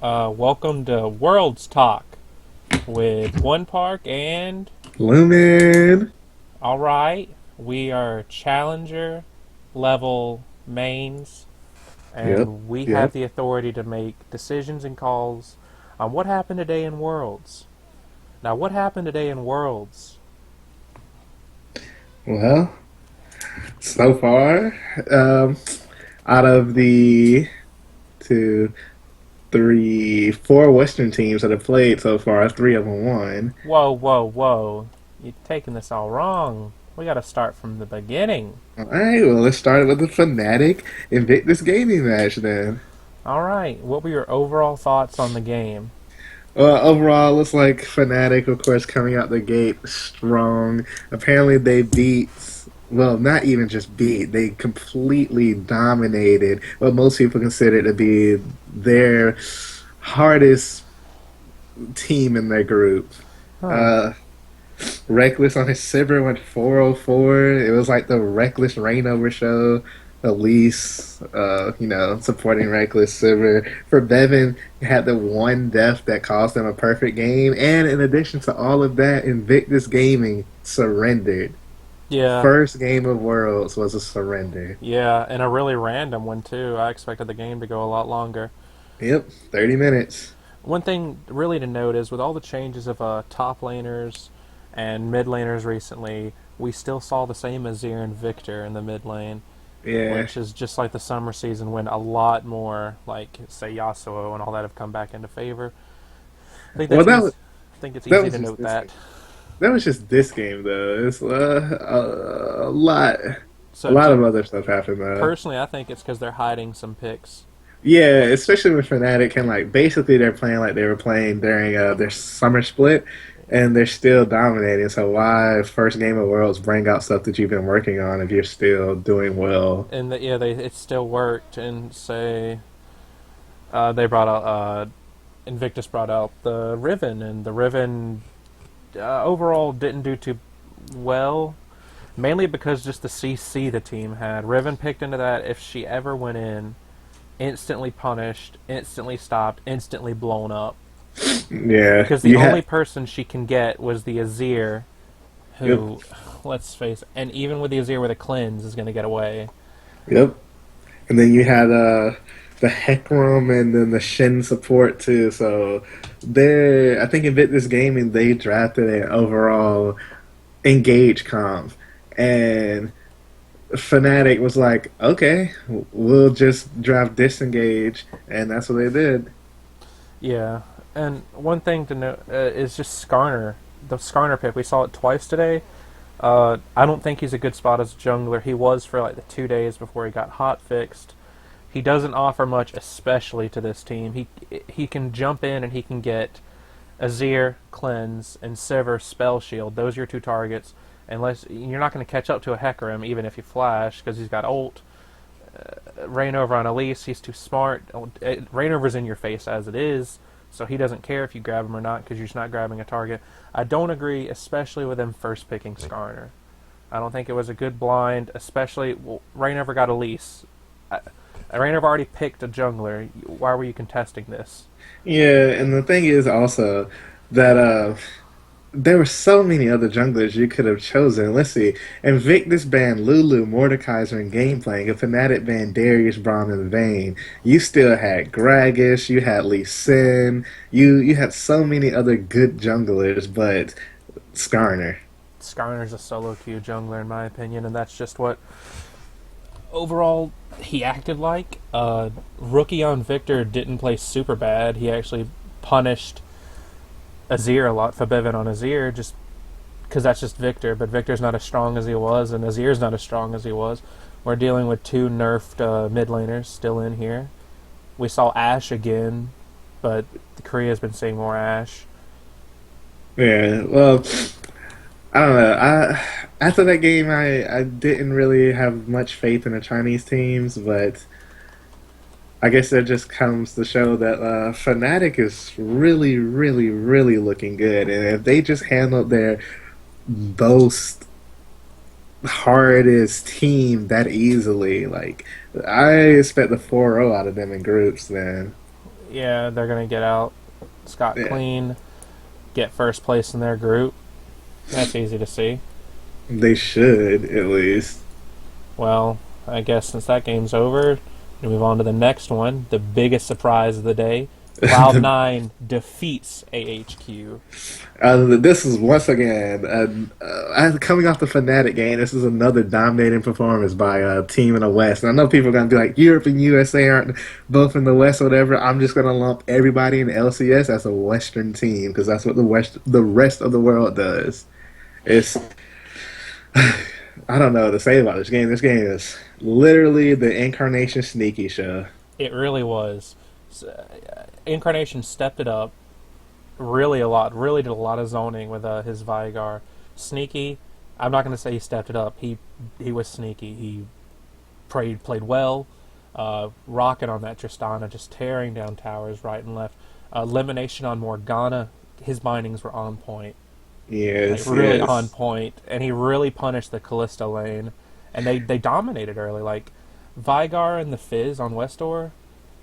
Welcome to Worlds Talk with OnePark and Lumin. all right, we are challenger level mains, Yep. and we have Yep. the authority to make decisions and calls on what happened today in Worlds. Now, what happened today in Worlds? Well, so far, um, out of the two, three, four Western teams that have played so far, three of them won. Whoa, whoa, whoa! You're taking this all wrong. We got to start from the beginning. All right. Well, let's start with the Fnatic Invictus Gaming match then. All right, what were your overall thoughts on the game? Overall, looks like Fnatic, of course, coming out the gate strong. Apparently, they beat. Well, not even just beat, they completely dominated what most people consider to be their hardest team in their group. Huh? Uh, Reckless on his Sivir went 404. It was like the Reckless Rainover show. Elise, supporting Reckless Sivir. For Bevan, he had the one death that cost him a perfect game. And in addition to all of that, Invictus Gaming surrendered. Yeah, First game of Worlds was a surrender. yeah, and a really random one too. I expected the game to go a lot longer. Yep, 30 minutes. One thing really to note is with all the changes of top laners and mid laners recently, we still saw the same Azir and Victor in the mid lane, Yeah. which is just like the summer season when a lot more, like say Yasuo and all that, have come back into favor. I think Well, that's easy. I think it's that easy was to just note this game. that. That was just this game, though. It's a lot. A So, lot of other stuff happened, though. personally, I think it's because they're hiding some picks. Yeah, especially with Fnatic and like basically they're playing like they were playing during their summer split, and they're still dominating. So why first game of Worlds bring out stuff that you've been working on if you're still doing well? And yeah, it still worked. And say they brought out Invictus brought out the Riven, and the Riven overall didn't do too well. Mainly because just the CC the team had. Riven picked into that. If she ever went in, instantly punished, instantly stopped, instantly blown up. Yeah, Because the you only had person she can get was the Azir, yep, who, let's face it, and even with the Azir with a cleanse, is going to get away. yep, and then you had the Hecarim and then the Shin support too. So they, I think in Invictus Gaming they drafted an overall engage comp, and Fnatic was like, okay, we'll just draft disengage, and that's what they did. Yeah, and one thing to note is just Skarner. The Skarner pick, we saw it twice today. I don't think he's a good spot as a jungler. He was for like the 2 days before he got hot fixed. He doesn't offer much, especially to this team. He can jump in and he can get Azir, Cleanse, and Sivir Spell Shield. Those are your two targets. Unless you're not going to catch up to a Hecarim, even if you flash, because he's got ult. Reignover on Elise, he's too smart. Reignover's in your face as it is, so he doesn't care if you grab him or not because you're just not grabbing a target. I don't agree, especially with him first picking Skarner. I don't think it was a good blind, especially Reignover got Elise. Reignover already picked a jungler. Why were you contesting this? Yeah, and the thing is also that there were so many other junglers you could have chosen. Let's see. Invictus banned Lulu, Mordekaiser, and Gameplaying. A Fnatic banned Darius, Braum, and Vayne. You still had Gragas, you had Lee Sin, you had so many other good junglers, but Skarner. Skarner's a solo queue jungler, in my opinion, and that's just what overall he acted like. Rookie on Victor didn't play super bad. He actually punished Azir a lot for Bevan on Azir, just because that's just Victor. But Victor's not as strong as he was, and Azir's not as strong as he was. We're dealing with two nerfed mid laners still in here. We saw Ashe again, but Korea's been seeing more Ashe. Yeah, well, I don't know. After that game, I didn't really have much faith in the Chinese teams, but I guess that just comes to show that Fnatic is really, really, really looking good, and if they just handled their most hardest team that easily, like I expect the 4-0 out of them in groups. Then Yeah, they're gonna get out scot Yeah, clean, get first place in their group. That's easy to see. they should at least. Well, I guess since that game's over, we move on to the next one, the biggest surprise of the day. the Cloud9 defeats AHQ. This is once again coming off the Fnatic game. This is another dominating performance by a team in the West. And I know people are gonna be like, Europe and USA aren't both in the West or whatever. I'm just gonna lump everybody in LCS as a Western team because that's what the rest of the world does. It's I don't know what to say about this game. This game is literally the incarnation sneaky show. It really was. Incarnation stepped it up really a lot. Really did a lot of zoning with his Vigar. Sneaky. I'm not going to say he stepped it up. He was sneaky. He played well. Rocket on that Tristana, just tearing down towers right and left. Elimination on Morgana. His bindings were on point, like Yes, really on yes. point, and he really punished the Callista lane. And they dominated early. Like Vigar and the Fizz on Westor,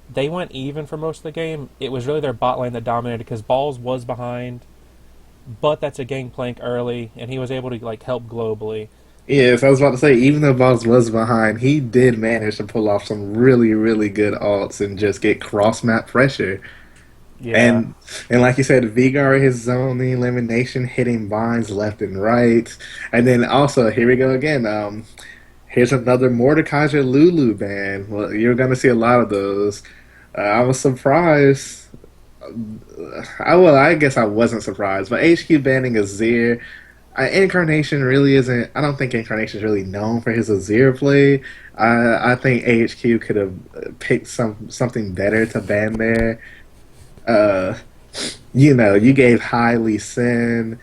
they went even for most of the game. It was really their bot lane that dominated because Balls was behind, but that's a gangplank early, and he was able to like help globally. Yes, I was about to say, even though Boss was behind, he did manage to pull off some really, really good alts and just get cross map pressure. Yeah, And and like you said, Vigar his zone the elimination, hitting binds left and right. And then also here we go again. Here's another Mordekaiser Lulu ban. Well, you're gonna see a lot of those. I was surprised. I guess I wasn't surprised, but HQ banning Azir. Incarnation really isn't. I don't think Incarnation is really known for his Azir play. I think AHQ could have picked something better to ban there. Uh, you gave Highly Sin.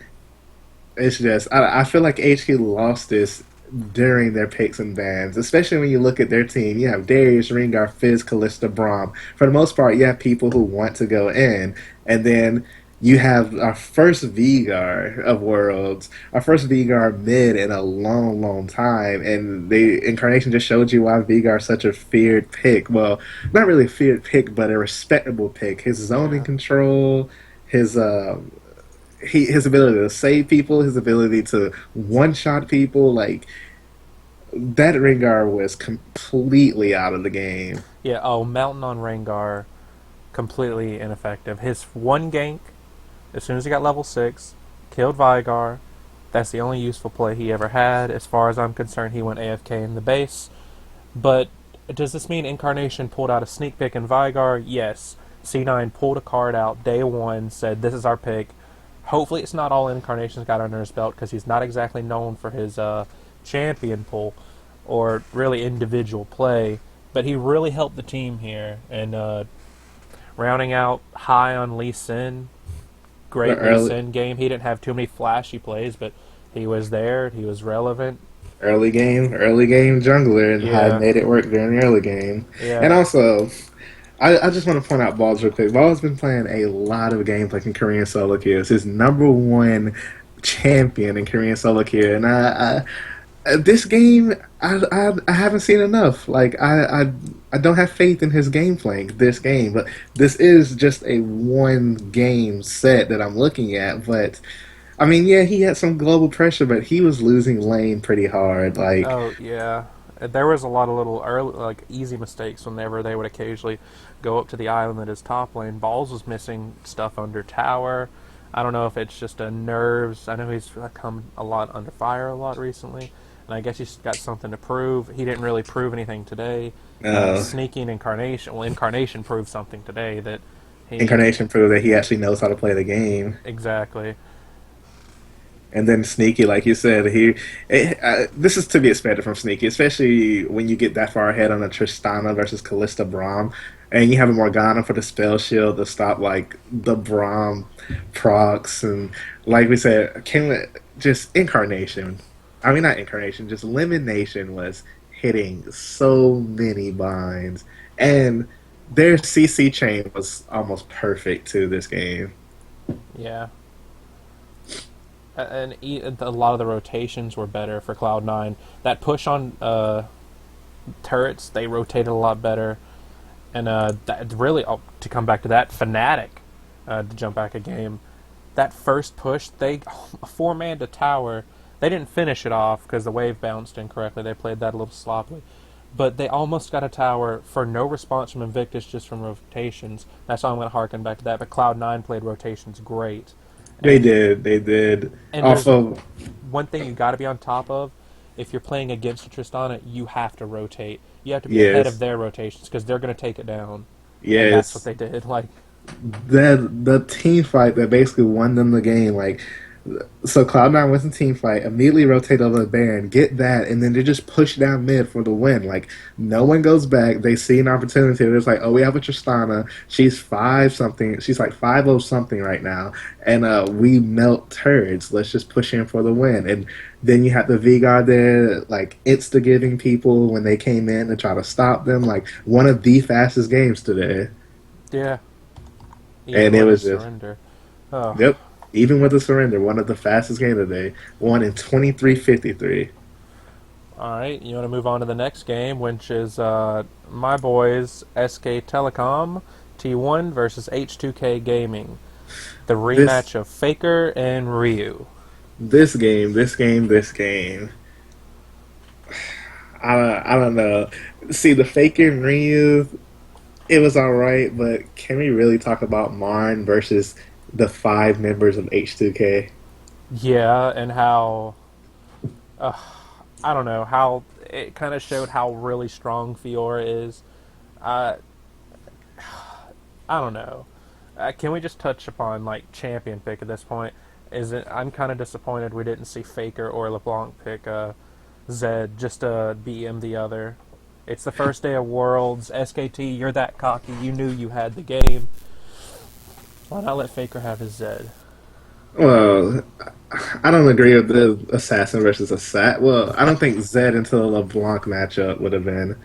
It's just I feel like HQ lost this during their picks and bans, especially when you look at their team. You have Darius, Ringar, Fizz, Callista, Braum. For the most part, you have people who want to go in, and then you have our first Vgar of Worlds, our first Vgar mid in a long, long time, and the Incarnation just showed you why Vgar is such a feared pick. Well, not really a feared pick, but a respectable pick. His zoning yeah, control, his his ability to save people, his ability to one shot people, like that Rengar was completely out of the game. yeah. Oh, Mountain on Rengar, completely ineffective. His one gank, as soon as he got level 6, killed Vigar. That's the only useful play he ever had. As far as I'm concerned, he went AFK in the base. But does this mean Incarnation pulled out a sneak pick in Vigar? Yes. C9 pulled a card out day one, said, this is our pick. Hopefully it's not all Incarnation's got under his belt because he's not exactly known for his champion pull or really individual play. But he really helped the team here. And rounding out high on Lee Sin, The great Lee Sin game. He didn't have too many flashy plays, but he was there. He was relevant. early game jungler, and Hyde Yeah, made it work during the early game. And yeah. also, I just want to point out Balls real quick. Ball's been playing a lot of games like in Korean solo queues. His number one champion in Korean solo queue, and this game, I haven't seen enough. Like I don't have faith in his game playing this game, but this is just a one game set that I'm looking at. But I mean, yeah, he had some global pressure, but he was losing lane pretty hard. Like Oh yeah, there was a lot of little early, like easy mistakes whenever they would occasionally go up to the island that is top lane. Balls was missing stuff under tower. I don't know if it's just a nerves. I know he's come a lot under fire a lot recently, and I guess he's got something to prove. He didn't really prove anything today. uh, Sneaking Incarnation. Well, Incarnation proved something today that he Incarnation proved that he actually knows how to play the game. exactly. And then Sneaky, like you said, this is to be expected from Sneaky, especially when you get that far ahead on a Tristana versus Callista Braum, and you have a Morgana for the spell shield to stop like the Braum procs, and like we said, just Incarnation. I mean, not Incarnation, just Elimination was hitting so many binds, and their CC chain was almost perfect to this game. Yeah, and a lot of the rotations were better for Cloud9. That push on turrets, they rotated a lot better. And that really, to come back to that, Fnatic, to jump back a game, that first push, they a 4-man to tower. They didn't finish it off because the wave bounced incorrectly. They played that a little sloppily. But they almost got a tower for no response from Invictus, just from rotations. That's why I'm going to harken back to that. But Cloud9 played rotations great. They And did. They did. there's Also, one thing you got to be on top of. If you're playing against a Tristana, you have to rotate. You have to be ahead of yes, their rotations because they're going to take it down. And that's what yes. they did. Like, That the team fight that basically won them the game. Like, so Cloud9 wins the team fight, immediately rotate over the Baron, get that, and then they just push down mid for the win. Like, no one goes back. They see an opportunity. It's like, oh, we have a Tristana. She's five something. She's like 5-0 something right now, and we melt turrets. Let's just push in for the win. And then you have the Vigard there, like insta giving people when they came in to try to stop them. Like one of the fastest games today, yeah, even and it with a was just surrender. Oh, yep. Even with the surrender, one of the fastest games of the day, won in 23:53. all right. You want to move on to the next game, which is my boys SK Telecom T1 versus H2K Gaming, the This rematch of Faker and Ryu. this game. I don't know. See the Faker and Ryu, it was all right, but can we really talk about Marn versus the five members of H2K? Yeah, and how uh, I don't know how it kind of showed how really strong Fiora is. Uh, I don't know. Can we just touch upon like champion pick at this point? Is it? I'm kind of disappointed we didn't see Faker or LeBlanc pick Zed just to BM the other. It's the first day of Worlds. SKT, you're that cocky. You knew you had the game. Why not let Faker have his Zed? Well, I don't agree with the assassin versus assassin. Well, I don't think Zed until the LeBlanc matchup would have been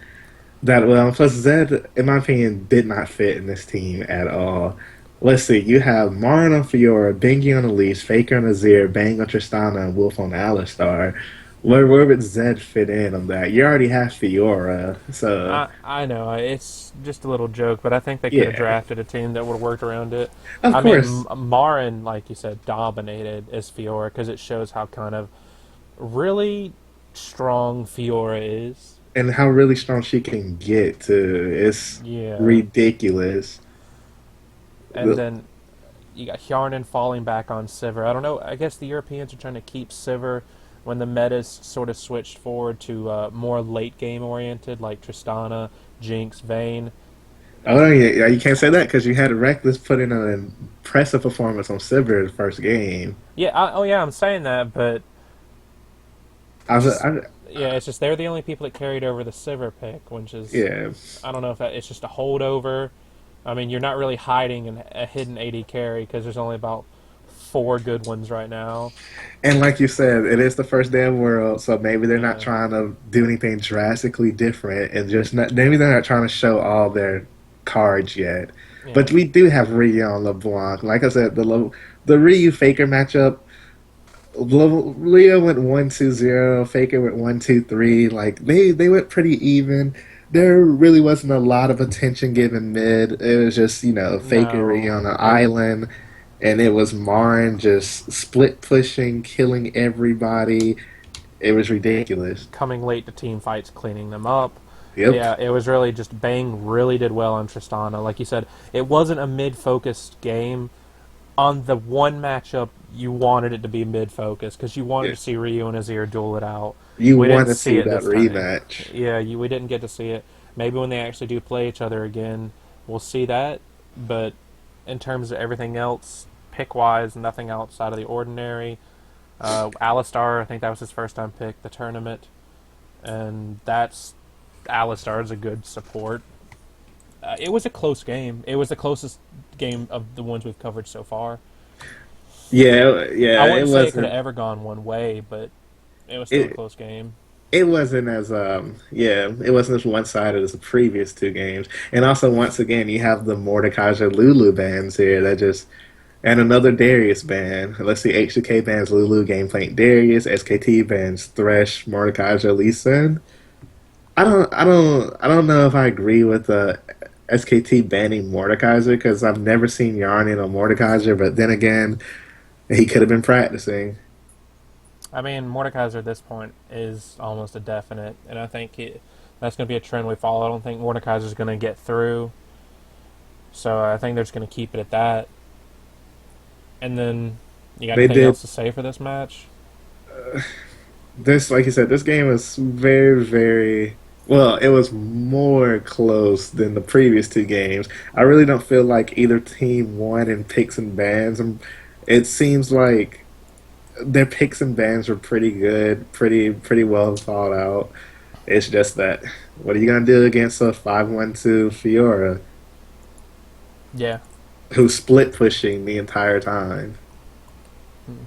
that well. Plus, Zed, in my opinion, did not fit in this team at all. Let's see. You have Marin on Fiora, Bengi on Elise, Faker on Azir, Bang on Tristana, and Wolf on Alistar. Where would Zed fit in on that? You already have Fiora, so I know it's just a little joke, but I think they could have yeah. drafted a team that would have worked around it. Of I mean, course, Marin, like you said, dominated as Fiora because it shows how kind of really strong Fiora is. and how really strong she can get to it's Yeah, ridiculous. and then you got Hjarnan falling back on Sivir. I don't know. I guess the Europeans are trying to keep Sivir when the meta's sort of switched forward to more late game oriented, like Tristana, Jinx, Vayne. Oh yeah, you can't say that because you had Reckless put in an impressive performance on Sivir the first game. Yeah, oh yeah, I'm saying that, but I was, just I, yeah, it's just they're the only people that carried over the Sivir pick, which is yeah, I don't know if that it's just a holdover. I mean, you're not really hiding a hidden AD carry because there's only about four good ones right now. and like you said, it is the first day of World, so maybe they're not Yeah, trying to do anything drastically different, and just not, maybe they're not trying to show all their cards yet. But yeah, we do have Ryu on LeBlanc. Like I said, the Ryu Faker matchup. Leo went 1-2-0. Faker went 1-2-3. Like they went pretty even. There really wasn't a lot of attention given mid. It was just Fakery no, on an island, and it was Marn just split pushing, killing everybody. It was ridiculous. coming late to team fights, cleaning them up. Yep. Yeah, it was really just Bang really did well on Tristana. Like you said, it wasn't a mid focused game. On the one matchup, you wanted it to be mid focused because you wanted Yeah. to see Ryu and Azir duel it out. You We want didn't to see see it that this time. rematch. Yeah, we didn't get to see it. Maybe when they actually do play each other again, we'll see that. But in terms of everything else, pick wise, nothing outside of the ordinary. Alistar, I think that was his first time pick the tournament, and that's Alistar is a good support. It was a close game. It was the closest game of the ones we've covered so far. Yeah, I yeah. It wouldn't say it could have wasn't. ever gone one way, but it was still a It close game. it wasn't as yeah, it wasn't as one sided as the previous two games. And also once again you have the Mordecai Lulu bands here that just and another Darius band. Let's see, H2K bands Lulu, Gameplay Darius, SKT bands Thresh, Mordecai, Lisa. I don't know if I agree with SKT banning Mordekaiser because I've never seen Yarn in a Mordekaiser, but then again, he could have been practicing. I mean, Mordekaiser at this point is almost a definite, and I think that's going to be a trend we follow. I don't think Mordekaiser is going to get through, so I think they're just going to keep it at that. And then, you got They anything did else to say for this match? this, like you said, this game was very, very well. It was more close than the previous two games. I really don't feel like either team won in picks and bans. It seems like their picks and bans were pretty good, pretty well thought out. It's just that what are you gonna do against a 5-1-2 Fiora Yeah. who's split pushing the entire time? Hmm.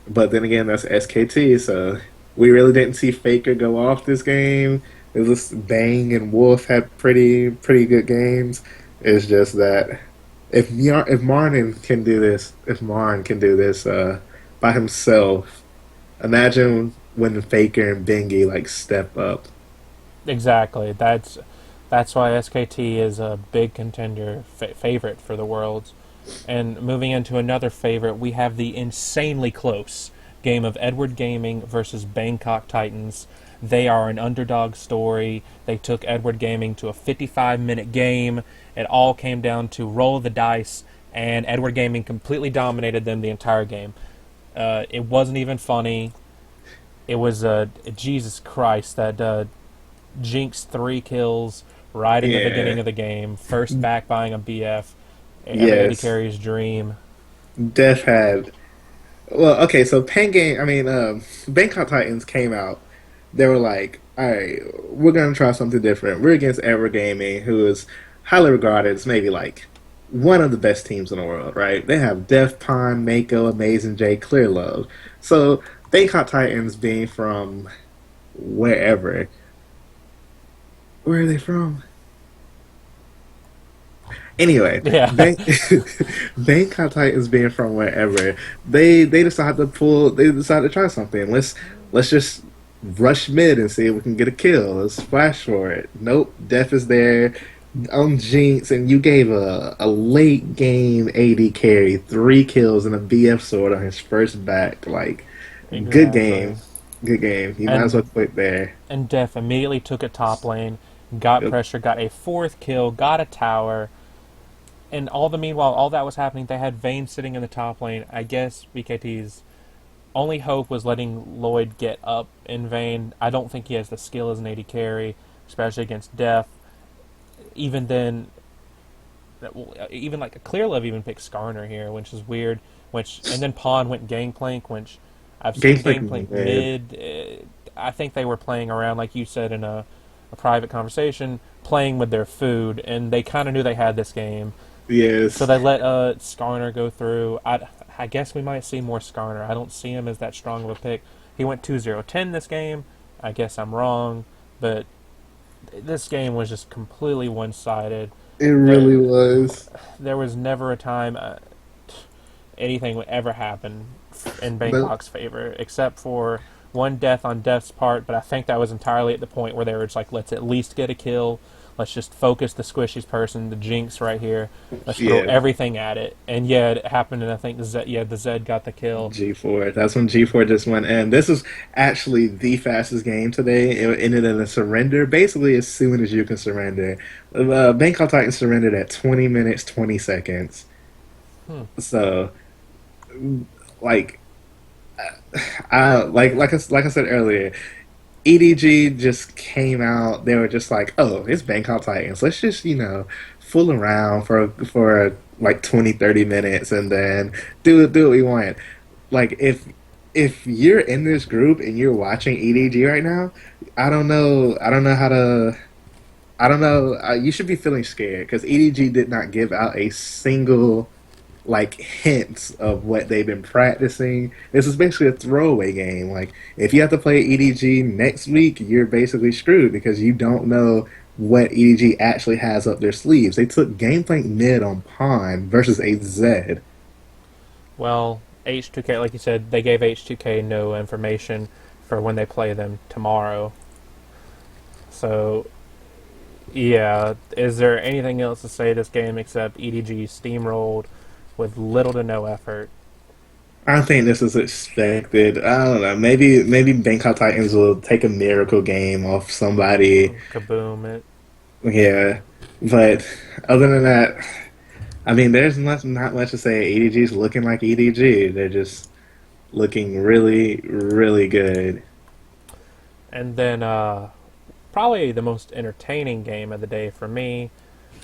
But then again, that's SKT, so we really didn't see Faker go off this game. It was Bang and Wolf had pretty good games. It's just that if Martin can do this, if Martin can do this by himself, imagine when Faker and Bengi like step up. Exactly. That's why SKT is a big contender favorite for the Worlds. And moving into another favorite, we have the insanely close game of Edward Gaming versus Bangkok Titans. They are an underdog story. They took Edward Gaming to a 55-minute game. It all came down to roll the dice, and Edward Gaming completely dominated them the entire game. It wasn't even funny. It was Jesus Christ, that Jinx 3 kills right in the beginning Yeah. of the game. First back buying a BF. Every AD Yes. carry's dream. Def had well, okay, so Pen Game I mean Bangkok Titans came out. They were like, all right, we're gonna try something different. We're against Ever Gaming, who is highly regarded as maybe like one of the best teams in the world, right? They have Def Pond, Mako, Amazing J, Clear Love. So Bangkok Titans being from wherever. Where are they from? Anyway, Yeah, Bangkok Titans being from wherever, they decided to try something. Let's just rush mid and see if we can get a kill. Let's flash for it. Nope, Def is there on Jinx, and you gave a late game AD carry 3 kills and a BF sword on his first back. Like, good exactly. game, good game. You might as And well quit there. and Def immediately took it top lane, got Yep. pressure, got a fourth kill, got a tower, and all the meanwhile, all that was happening, they had Vayne sitting in the top lane. I guess BKT's only hope was letting Lloyd get up in Vayne. I don't think he has the skill as an AD carry, especially against Def. Even then, even like a Clear Love even picked Skarner here, which is weird. Which and then Pawn went Gangplank, which I've seen Gameplay Gangplank mid. mid. I think they were playing around, like you said in a private conversation, playing with their food, and they kind of knew they had this game, so Yes. they let Skarner go through. I guess we might see more Skarner. I don't see him as that strong of a pick. He went 2-0-10 this game. I guess I'm wrong, but this game was just completely one sided. It really There, was. there was never a time anything would ever happen in But Bangkok's favor, except for one death on Def's part. But I think that was entirely at the point where they were just like, let's at least get a kill. Let's just focus the squishies person, the Jinx right here. Let's throw yeah, everything at it. And yeah, it happened, and I think the Zed got the kill. G4. That's when G4 just went in. This was actually the fastest game today. It ended in a surrender, basically as soon as you can surrender. Bangkok Titans surrendered at 20 minutes, 20 seconds. Hmm. So, like, like I said earlier, EDG just came out. They were just like, "Oh, it's Bangkok Titans. Let's just fool around for like 20, 30 minutes, and then do what we want." Like if you're in this group and you're watching EDG right now, I don't know how to. I don't know. You should be feeling scared because EDG did not give out a single like hints of what they've been practicing. This is basically a throwaway game. Like if you have to play EDG next week, you're basically screwed because you don't know what EDG actually has up their sleeves. They took Gameplank mid on Pawn versus a Z. Well, H2K, like you said, they gave H2K no information for when they play them tomorrow. So Yeah. Is there anything else to say this game except EDG steamrolled with little to no effort? I think this is expected. I don't know. Maybe Bangkok Titans will take a miracle game off somebody. Kaboom! It. Yeah, but other than that, I mean, there's not much to say. EDG's looking like EDG. They're just looking really, really good. And then probably the most entertaining game of the day for me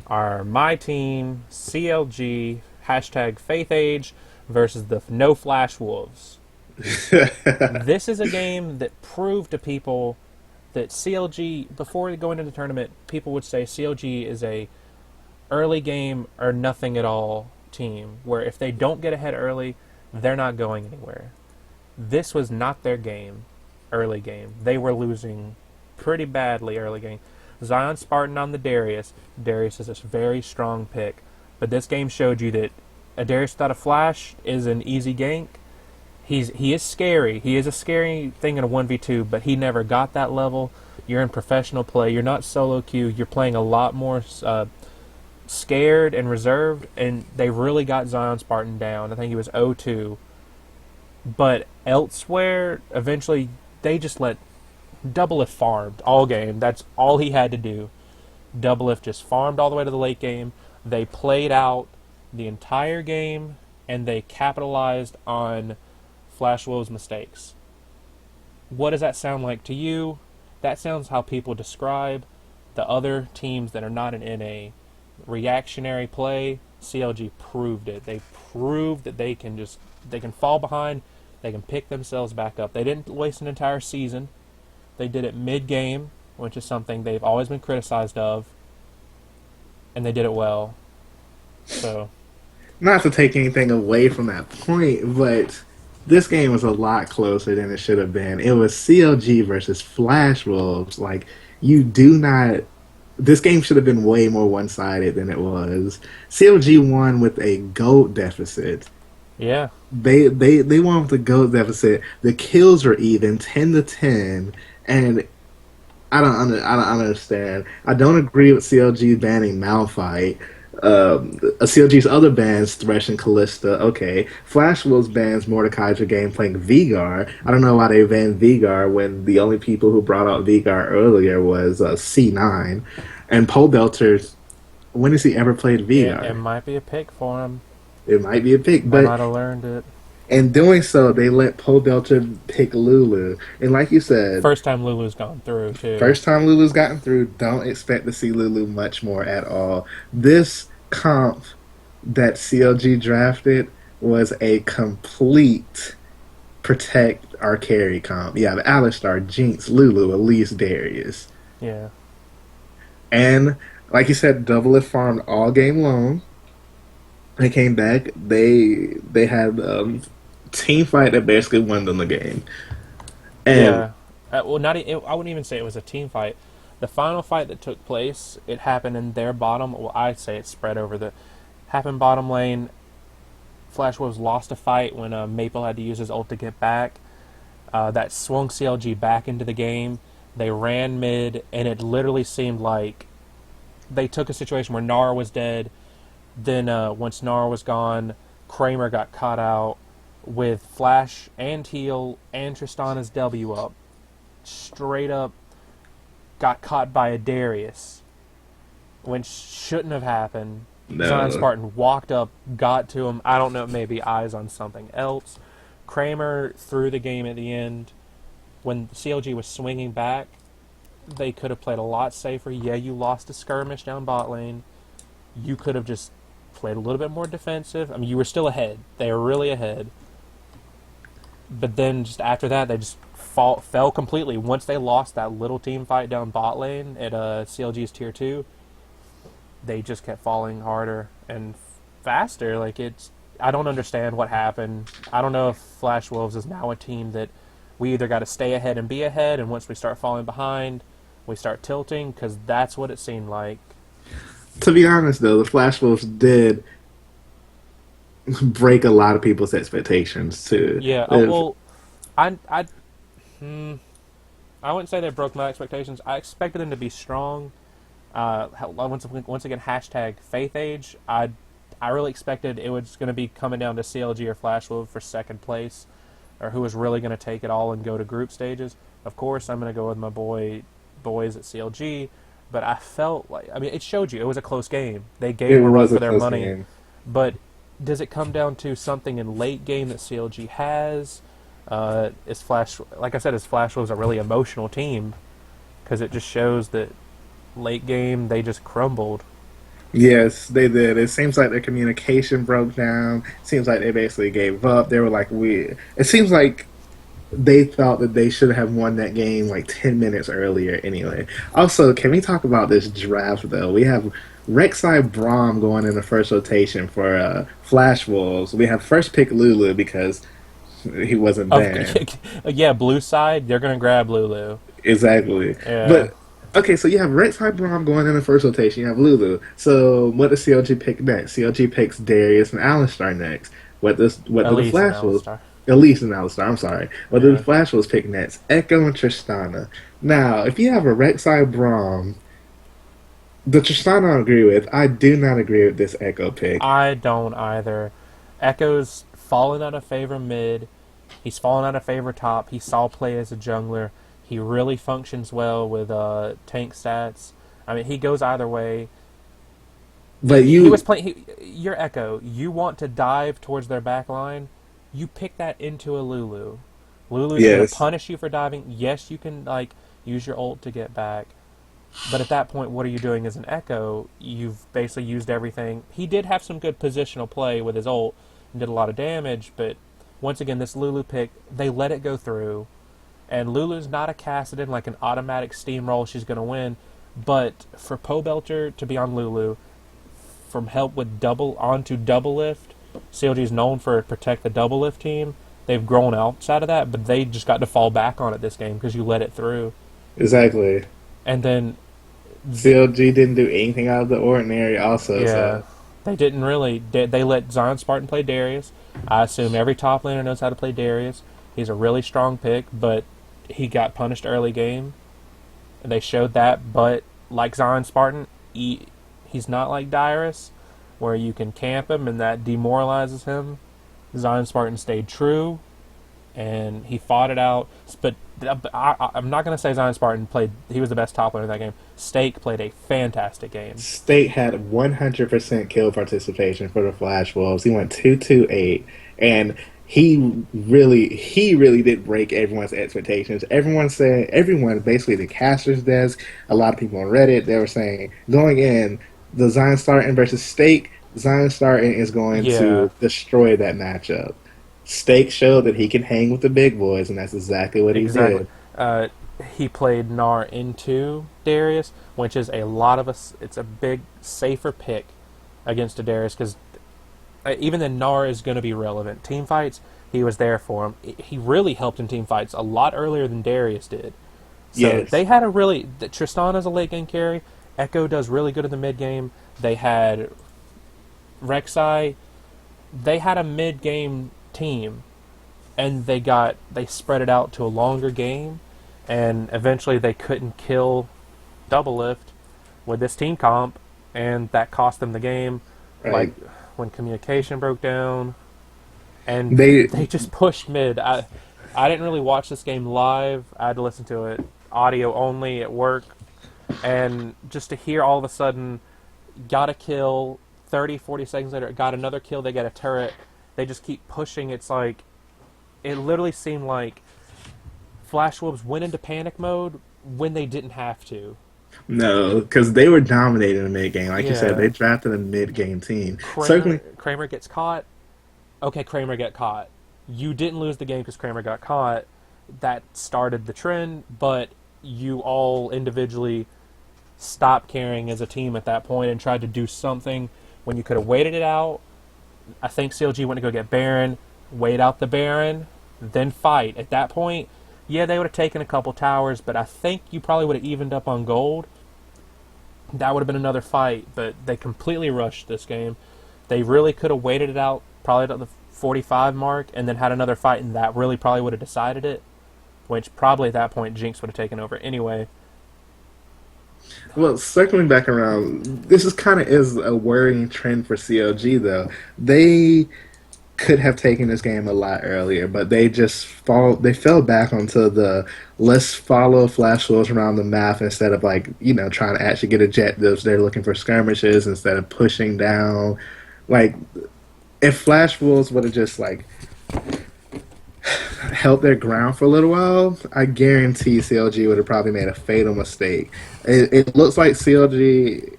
are my team CLG hashtag Faith Age versus the No Flash Wolves. This is a game that proved to people that CLG, before going into the tournament, people would say CLG is a early game or nothing at all team, where if they don't get ahead early, they're not going anywhere. This was not their game, early game. They were losing pretty badly early game. Zion Spartan on the Darius. Darius is a very strong pick, but this game showed you that a Darius without a flash is an easy gank. He is scary. He is a scary thing in a 1v2, but he never got that level. You're in professional play. You're not solo queue. You're playing a lot more scared and reserved, and they really got Zion Spartan down. I think he was 0-2. But elsewhere, eventually, they just let Doublelift farmed all game. That's all he had to do. Doublelift just farmed all the way to the late game. They played out the entire game, and they capitalized on Flash Wolves' mistakes. What does that sound like to you? That sounds how people describe the other teams that are not in NA. Reactionary play, CLG proved it. They proved that they can fall behind, they can pick themselves back up. They didn't waste an entire season. They did it mid-game, which is something they've always been criticized of, and they did it well. So, Not to take anything away from that point, but this game was a lot closer than it should have been. It was CLG versus Flash Wolves. Like, you do not. This game should have been way more one sided than it was. CLG won with a gold deficit. yeah. They won with a gold deficit. The kills were even 10-10, and I don't understand. I don't agree with CLG banning Malphite. CLG's other bans, Thresh and Callista, okay. Flash Wolves bans Mordekaiser game playing Vigar. I don't know why they banned Vigar when the only people who brought out Vigar earlier was C9. And Pole Belters, when has he ever played It Vigar? might be a pick for him. It might be a pick, Might but not have learned it. in doing so, they let Pole Belter pick Lulu. And like you said, First time Lulu's gone through, too. first time Lulu's gotten through, don't expect to see Lulu much more at all. This comp that CLG drafted was a complete protect our carry comp. Yeah, the Alistar, Jinx, Lulu, Elise, Darius. Yeah. And like you said, Double it farmed all game long. They came back. They had team fight that basically won them the game. And Yeah. Well, I wouldn't even say it was a team fight. The final fight that took place, it happened in their bottom. Well, I'd say it spread over the happened bottom lane. Flash Wolves lost a fight when Maple had to use his ult to get back. That swung CLG back into the game. They ran mid, and it literally seemed like they took a situation where Nara was dead. Then once Nara was gone, Kramer got caught out with Flash and Heal and Tristana's W up. Straight up got caught by a Darius when shouldn't have happened. Zion no, Spartan walked up, got to him. I don't know, maybe eyes on something else. Kramer threw the game at the end. When CLG was swinging back, they could have played a lot safer. Yeah, you lost a skirmish down bot lane. You could have just played a little bit more defensive. I mean, you were still ahead. They were really ahead. But then just after that, they just fell completely. Once they lost that little team fight down bot lane at CLG's tier 2, they just kept falling harder and faster. Like, it's, I don't understand what happened. I don't know if Flash Wolves is now a team that we either got to stay ahead and be ahead, and once we start falling behind, we start tilting, because that's what it seemed like. to be honest though, the Flash Wolves did break a lot of people's expectations too. Yeah, If, well, I hmm, I wouldn't say they broke my expectations. I expected them to be strong. Once again, hashtag Faith Age. I really expected it was going to be coming down to CLG or Flash Wolf for second place, or who was really going to take it all and go to group stages. Of course, I'm going to go with my boys at CLG, but I felt like, I mean, it showed you it was a close game. They gave It them a run was a for their close money, game. but does it come down to something in late game that CLG has? Is Flash, like I said, is Flash Wolves a really emotional team? Because it just shows that late game they just crumbled. Yes, they did. It seems like their communication broke down. Seems like they basically gave up. They were like, we. It seems like they thought that they should have won that game like 10 minutes earlier anyway. Also, can we talk about this draft though? We have Rek'Sai Braum going in the first rotation for Flash Wolves. We have first pick Lulu because he wasn't Of banned. yeah, blue side they're gonna grab Lulu. Exactly. Yeah, But okay, so you have Rek'Sai Braum going in the first rotation. You have Lulu. So what does CLG pick next? CLG picks Darius and Alistar next. What do the Elise and Flash Wolves? Alistar. Elise and Alistar. I'm sorry. What do the Yeah, Flash Wolves pick next? Echo and Tristana. Now, if you have a Rek'Sai Braum, the Tristana I agree with. I do not agree with this Echo pick. I don't either. Echo's fallen out of favor mid. He's fallen out of favor top. He saw play as a jungler. He really functions well with tank stats. I mean, he goes either way. But He was you, playing. Your Echo. You want to dive towards their back line. You pick that into a Lulu. Lulu's going to yes, punish you for diving. Yes, you can like use your ult to get back. But at that point, what are you doing as an Echo? You've basically used everything. He did have some good positional play with his ult and did a lot of damage, but once again, this Lulu pick, they let it go through. And Lulu's not a Cassidon, like an automatic steamroll she's going to win. But for Pobelter to be on Lulu, from help with double lift, CLG is known for protect the double lift team. They've grown outside of that, but they just got to fall back on it this game because you let it through. exactly. And then CLG didn't do anything out of the ordinary, also. yeah, So they didn't really. They let Zion Spartan play Darius. I assume every top laner knows how to play Darius. He's a really strong pick, but he got punished early game. And they showed that, but like Zion Spartan, he's not like Dyrus, where you can camp him and that demoralizes him. Zion Spartan stayed true, and he fought it out. But I'm not going to say Zion Spartan played. He was the best top laner in that game. Stake played a fantastic game. State had 100% kill participation for the Flash Wolves. He went 228, and he really did break everyone's expectations. Everyone, basically the caster's desk, a lot of people on Reddit, they were saying going in the Zion Starton versus Stake, Zion Starton is going Yeah, to destroy that matchup. Stake showed that he can hang with the big boys, and that's exactly what he exactly. did. Uh, he played Gnar into Darius, which is a lot of us. It's a big safer pick against a Darius because even then Gnar is going to be relevant. Team fights, he was there for him. He really helped in team fights a lot earlier than Darius did. So Yes. they had a really Tristan is a late game carry. Echo does really good in the mid game. They had Rek'Sai. They had a mid game team, and they spread it out to a longer game, and eventually they couldn't kill double lift with this team comp, and that cost them the game. Like Right. when communication broke down, and They they just pushed mid. I didn't really watch this game live. I had to listen to it audio only at work, and just to hear all of a sudden, got a kill, 30, 40 seconds later, got another kill, they get a turret, they just keep pushing. It's like, it literally seemed like Flash Wolves went into panic mode when they didn't have to. No, because they were dominating the mid game. Like you said, Yeah. they drafted a mid game team. Kramer Certainly, Kramer gets caught. Okay, Kramer got caught. You didn't lose the game because Kramer got caught. That started the trend, but you all individually stopped caring as a team at that point and tried to do something when you could have waited it out. I think CLG went to go get Baron, wait out the Baron, then fight. At that point, yeah, they would have taken a couple towers, but I think you probably would have evened up on gold. That would have been another fight, but they completely rushed this game. They really could have waited it out, probably at the 45 mark, and then had another fight, and that really probably would have decided it, which probably at that point Jinx would have taken over anyway. Well, circling back around, this is kind of is a worrying trend for CLG though. They could have taken this game a lot earlier, but they fell back onto the let's follow flash wolves around the map instead of like, trying to actually get objectives. They're looking for skirmishes instead of pushing down. Like if flash wolves would have just like held their ground for a little while, I guarantee CLG would have probably made a fatal mistake. It looks like CLG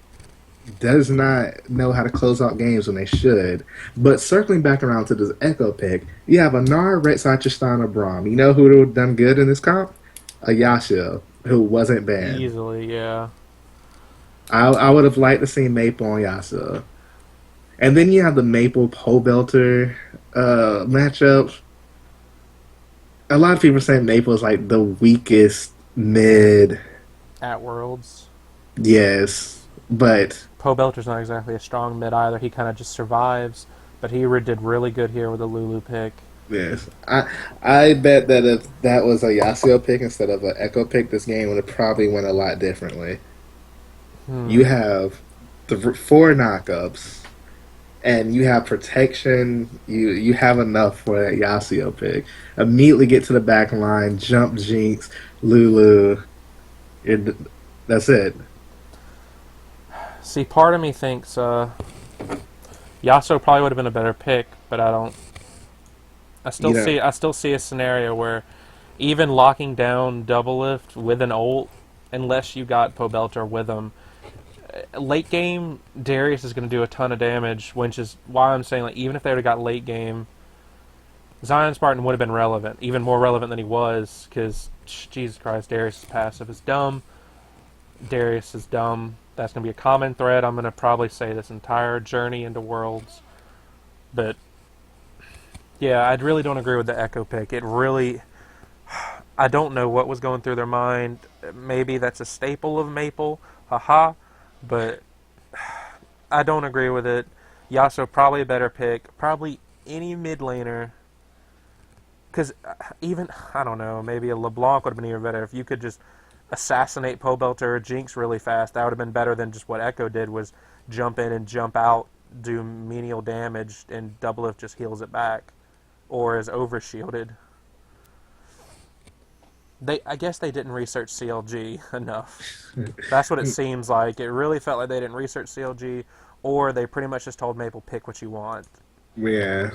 does not know how to close out games when they should. But circling back around to this Echo pick, you have Anar, Rexachestan, or Braum. You know who would have done good in this comp? A Yashio, who wasn't banned. Easily, yeah. I would have liked to see Maple on Yasuo. And then you have the Maple Pole Belter matchup. A lot of people are saying Maple is like the weakest mid. At Worlds. Yes, but Poe Belter's not exactly a strong mid either. He kind of just survives, but he did really good here with the Lulu pick. yes, I bet that if that was a Yasuo pick instead of an Echo pick, this game would have probably went a lot differently. You Hmm. have the four knockups, and you have protection. You have enough for that Yasuo pick. Immediately get to the back line, jump Jinx, Lulu. You're, that's it. See, part of me thinks Yasuo probably would have been a better pick, but I don't. You know, I still see a scenario where even locking down double lift with an ult, unless you got Pobelter with him, late game Darius is going to do a ton of damage, which is why I'm saying like even if they would have got late game, Zion Spartan would have been relevant, even more relevant than he was, because Jesus Christ, Darius' passive is dumb. Darius is dumb. That's going to be a common thread. I'm going to probably say this entire journey into Worlds, but yeah, I really don't agree with the Echo pick. It really, I don't know what was going through their mind. Maybe that's a staple of Maple, haha, but I don't agree with it. Yasuo probably a better pick. Probably any mid laner. Because even, I don't know, maybe a LeBlanc would have been even better. If you could just assassinate Pobelter or Jinx really fast, that would have been better than just what Echo did, was jump in and jump out, do menial damage, and double if just heals it back. Or is overshielded. I guess they didn't research CLG enough. That's what it seems like. It really felt like they didn't research CLG, or they pretty much just told Maple pick what you want, yeah,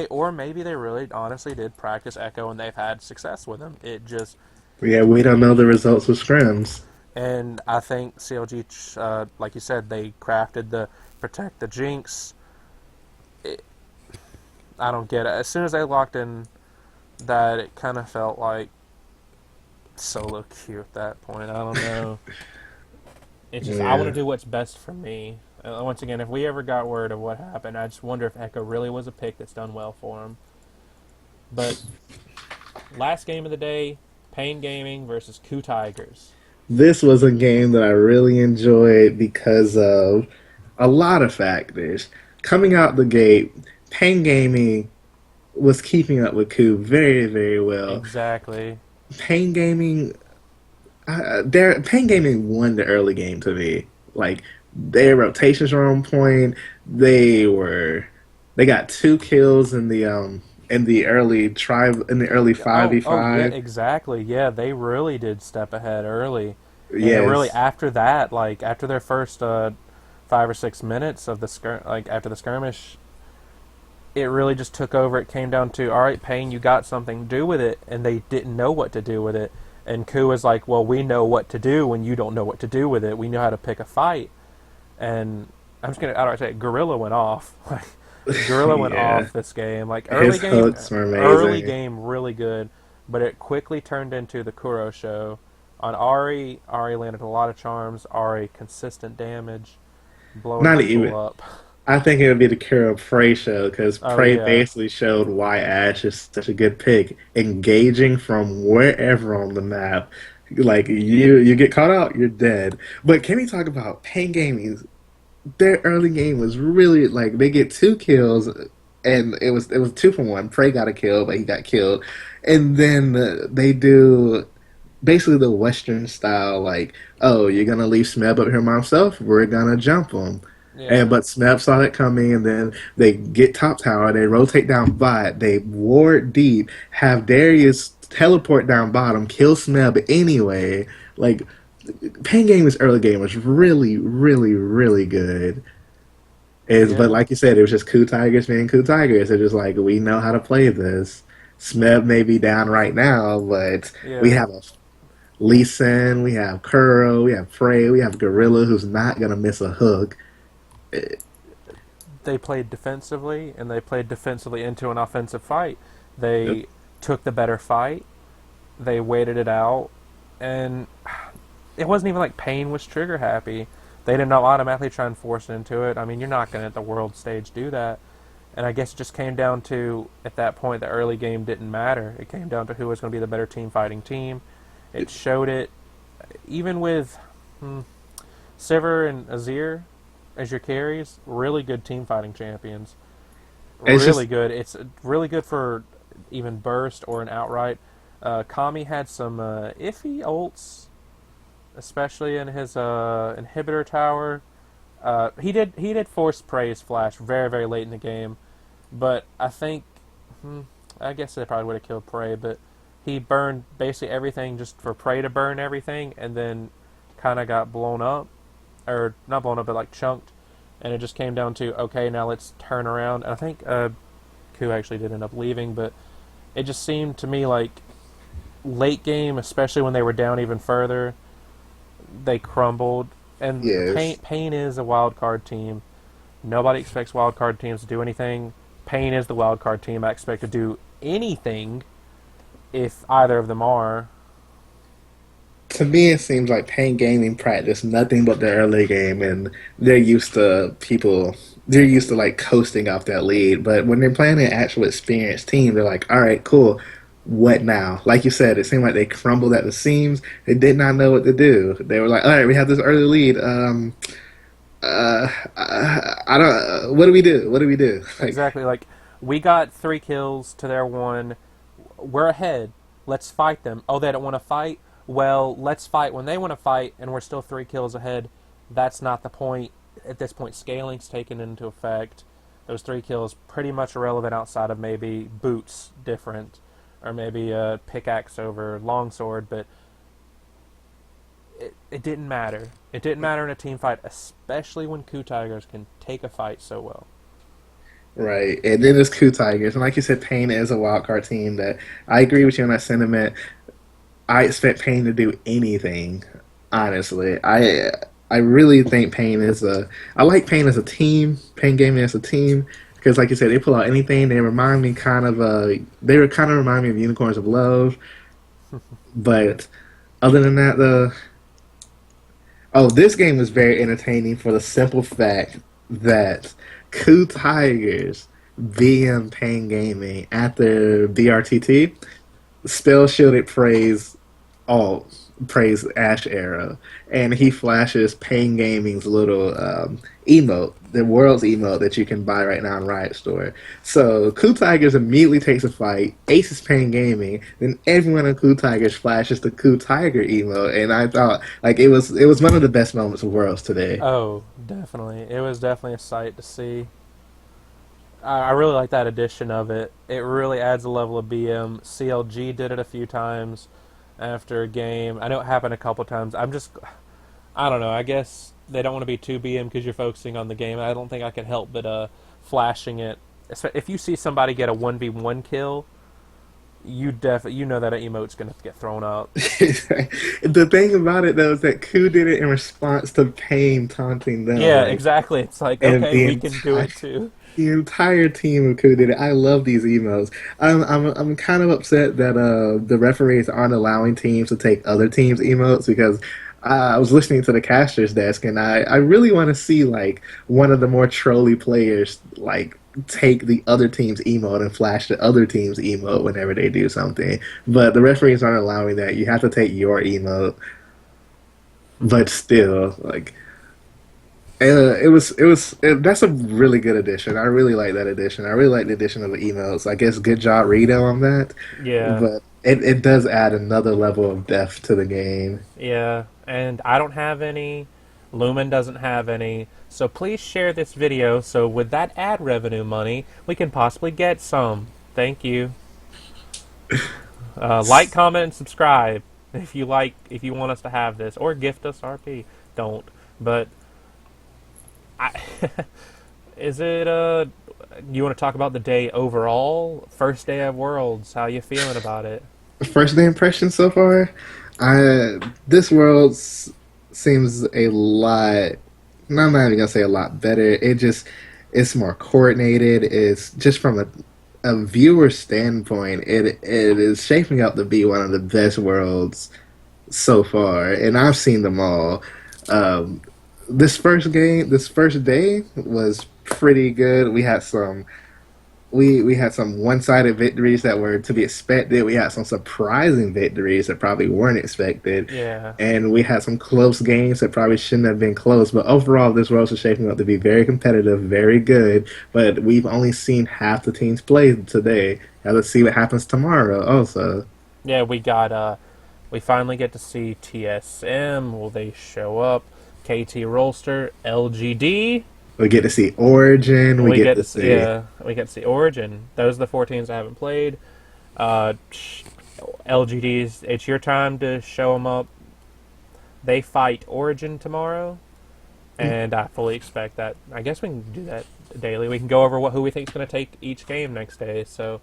or maybe they really honestly did practice Echo and they've had success with him. It just yeah. We don't know the results with scrims. and I think CLG, like you said, they crafted the protect the Jinx. It, I don't get it. As soon as they locked in that, it kind of felt like solo queue at that point. I don't know. It's just I want to Yeah. do what's best for me. Once again, if we ever got word of what happened, I just wonder if Echo really was a pick that's done well for him. But last game of the day, Pain Gaming versus Coup Tigers. This was a game that I really enjoyed because of a lot of factors. Coming out the gate, Pain Gaming was keeping up with Coup very, very well. Exactly. Pain Gaming, Pain Gaming won the early game to me. Like their rotations were on point. They got two kills in the early five v Oh yeah, five. exactly. Yeah, they really did step ahead early, and it really Yes, after that, like after their first 5 or 6 minutes of the like after the skirmish, it really just took over. It came down to, all right, Payne, you got something, do with it, and they didn't know what to do with it. And Ku was like, well, we know what to do when you don't know what to do with it. We know how to pick a fight. And I'm just gonna outright say, Gorilla went off. Like Gorilla went yeah. off this game. Like His hooks were early amazing. game, really good, but it quickly turned into the Kuro show. On Ari, Ari landed a lot of charms. Ari consistent damage, blowing Not people even. up. I think it would be the Kira Prey show because Oh Prey yeah, basically showed why Ash is such a good pick. Engaging from wherever on the map, like you get caught out, you're dead. But can we talk about Pain Gaming's? Their early game was really like they get two kills, and it was two for one. Prey got a kill, but he got killed, and then they do. basically the Western style, like, oh, you're gonna leave Smeb up here by himself, we're gonna jump him. And Yeah, but Smeb saw it coming, and then they get top tower, they rotate down bot, they ward deep, have Darius teleport down bottom, kill Smeb anyway. Like Pain Game this early game was really, really, really good. Is but yeah, like you said, it was just Coup Tigers being Coup Tigers. They're just like we know how to play this. Smeb may be down right now, but we yeah. have a Lee Sin, we have Kuro, we have Frey, we have Gorilla who's not gonna miss a hook. They played defensively, and they played defensively into an offensive fight. They took the better fight. They waited it out, and it wasn't even like Payne was trigger happy. They did not automatically try and force it into it. I mean, you're not going to at the world stage do that. And I guess it just came down to, at that point, the early game didn't matter. It came down to who was going to be the better team fighting team. It showed it, even with Sivir and Azir as your carries, really good team fighting champions. It's Really just good. It's really good for even burst or an outright. Kami had some iffy ults, especially in his inhibitor tower. He did force praise flash very late in the game, but I think I guess they probably would have killed Prey, but he burned basically everything just for Prey to burn everything, and then kind of got blown up, or not blown up, but like chunked, and it just came down to okay, now let's turn around. And I think Ku actually did end up leaving, but it just seemed to me like late game, especially when they were down even further, they crumbled. And yes. Pain is a wild card team. Nobody expects wild card teams to do anything. Pain is the wild card team. I expect to do anything if either of them are. To me, it seems like Pain Gaming practice nothing but the early game, and they're used to people. They're used to like coasting off that lead, but when they're playing an actual experienced team, they're like, "All right, cool. What now?" Like you said, it seemed like they crumbled at the seams. They did not know what to do. They were like, "All right, we have this early lead. I don't. What do we do? What do we do?" Like, Exactly. Like, we got 3 kills to their 1. We're ahead. Let's fight them. Oh, they don't want to fight? Well, let's fight when they want to fight, and we're still 3 kills ahead. That's not the point. At this point, scaling's taken into effect. Those 3 kills pretty much irrelevant outside of maybe boots different, or maybe a pickaxe over longsword, but it didn't matter. It didn't matter in a team fight, especially when Coup Tigers can take a fight so well. right. And then there's Coup Tigers, and like you said, Pain is a wild card team. That I agree with you on that sentiment. I expect Pain to do anything. Honestly, I really think Pain is a. I like Pain as a team. Pain Gaming as a team because, like you said, they pull out anything. They remind me kind of. They were kind of remind me of Unicorns of Love. But other than that, though, oh, this game was very entertaining for the simple fact that Coup Tigers VM Pain Gaming after BRTT spell shielded praise all praise Ash Arrow, and he flashes Pain Gaming's little emote, the world's emote that you can buy right now in Riot Store. So Coup Tigers immediately takes a fight, aces Pain Gaming, then everyone in Coup Tigers flashes the Coup Tiger emote, and I thought like it was one of the best moments of Worlds today. Oh, definitely. It was definitely a sight to see. I really like that addition of it. It really adds a level of BM. CLG did it a few times after a game. I know it happened a couple times. I don't know. I guess they don't want to be too BM because you're focusing on the game. I don't think I can help but flashing it. If you see somebody get a 1v1 kill, you know that emote's going to get thrown up. The thing about it though is that Coup did it in response to Pain taunting them, Yeah, like, exactly. It's like, and okay, we can do it too. the entire team of Coup did it. I love these emails. I'm kind of upset that the referees aren't allowing teams to take other teams' emotes because I was listening to the caster's desk and I really want to see like one of the more trolly players like take the other team's emote and flash the other team's emote whenever they do something. But the referees aren't allowing that. You have to take your emote. But still, like That's a really good addition. I really like that addition. I really like the addition of the emails. I guess good job, Rito, on that. Yeah, But it does add another level of depth to the game. yeah. And I don't have any. Lumen doesn't have any. So please share this video so with that ad revenue money, we can possibly get some. Thank you. Like, comment, and subscribe if you like. If you want us to have this, or gift us RP. Don't. But I, is it you want to talk about the day overall? First day of Worlds. How you feeling about it? First day impression so far, I this seems a lot. No, I'm not even gonna say a lot better. It's more coordinated. It's just from a viewer standpoint, it is shaping up to be one of the best worlds so far, and I've seen them all. Um, this first day was pretty good. We had some one sided victories that were to be expected. We had some surprising victories that probably weren't expected. Yeah. And we had some close games that probably shouldn't have been close. But overall, this world is shaping up to be very competitive, very good. But we've only seen half the teams play today. Now let's see what happens tomorrow, also. Yeah, we finally get to see TSM. Will they show up? KT Rolster, LGD. We get to see Origin. We We get get to to see, see. yeah, we get to see Origin. Those are the four teams I haven't played. Uh, LGDs, it's your time to show them up. They fight Origin tomorrow, and I fully expect that. I guess we can do that daily. We can go over who we think is going to take each game next day. So,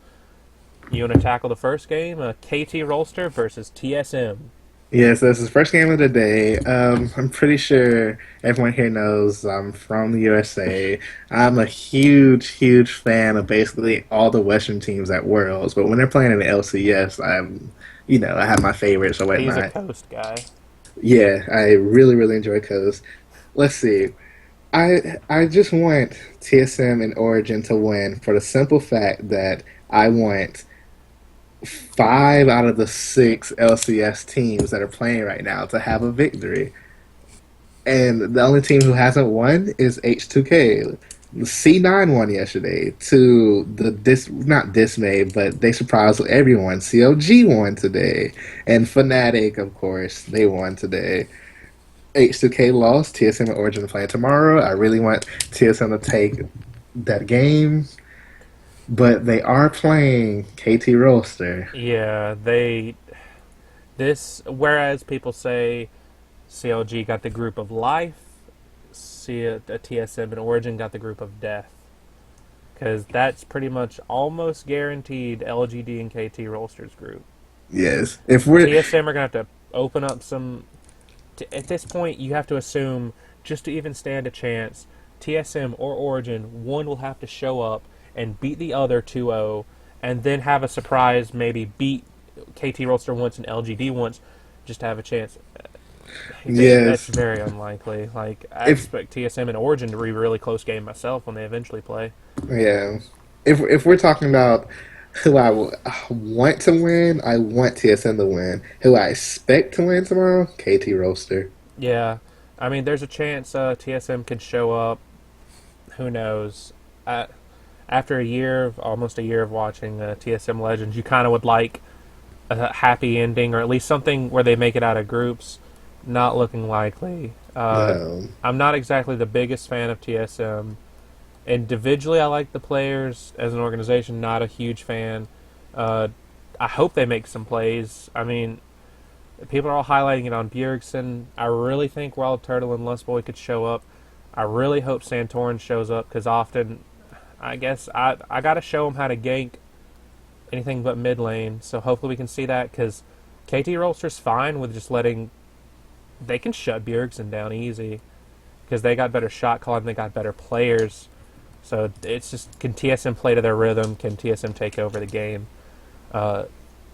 you want to tackle the first game? KT Rolster versus TSM. Yes, this is the first game of the day. I'm pretty sure everyone here knows I'm from the USA. I'm a huge fan of basically all the Western teams at Worlds, but when they're playing in the LCS, I have my favorites or He's a whatnot. coast guy. Yeah, I really enjoy Coast. Let's see. I just want TSM and Origin to win for the simple fact that I want five out of the six LCS teams that are playing right now to have a victory. And the only team who hasn't won is H2K. C9 won yesterday to the not dismay, but they surprised everyone. COG won today. And Fnatic, of course, they won today. H2K lost. TSM and Origin are playing tomorrow. I really want TSM to take that game, but they are playing KT Roaster. Yeah, they this. Whereas people say CLG got the group of life, TSM and Origin got the group of death, because that's pretty much almost guaranteed LGD and KT Rolsters group. Yes. If we're TSM are gonna have to open up some. At this point, you have to assume just to even stand a chance, TSM or Origin, one will have to show up and beat the other 2-0, and then have a surprise, maybe beat KT Rolster once and LGD once, just to have a chance. That's yes, very unlikely. Like, I if expect TSM and Origin to be a really close game myself when they eventually play. yeah, if we're talking about who want to win, I want TSM to win. Who I expect to win tomorrow, KT Roaster. Yeah, I mean, there's a chance TSM could show up. Who knows? After almost a year of watching TSM Legends, you kind of would like a happy ending, or at least something where they make it out of groups. Not looking likely. Um, I'm not exactly the biggest fan of TSM. Individually, I like the players. As an organization, not a huge fan. Uh, I hope they make some plays. I mean, people are all highlighting it on Bjergsen. I really think Wild Turtle and Lustboy could show up. I really hope Santorin shows up, because often, I guess, I got to show him how to gank anything but mid lane. So hopefully we can see that, because KT Rolster's fine with just letting. They can shut Bjergsen down easy, because they got better shot calling, they got better players. So it's just, can TSM play to their rhythm? Can TSM take over the game? Uh,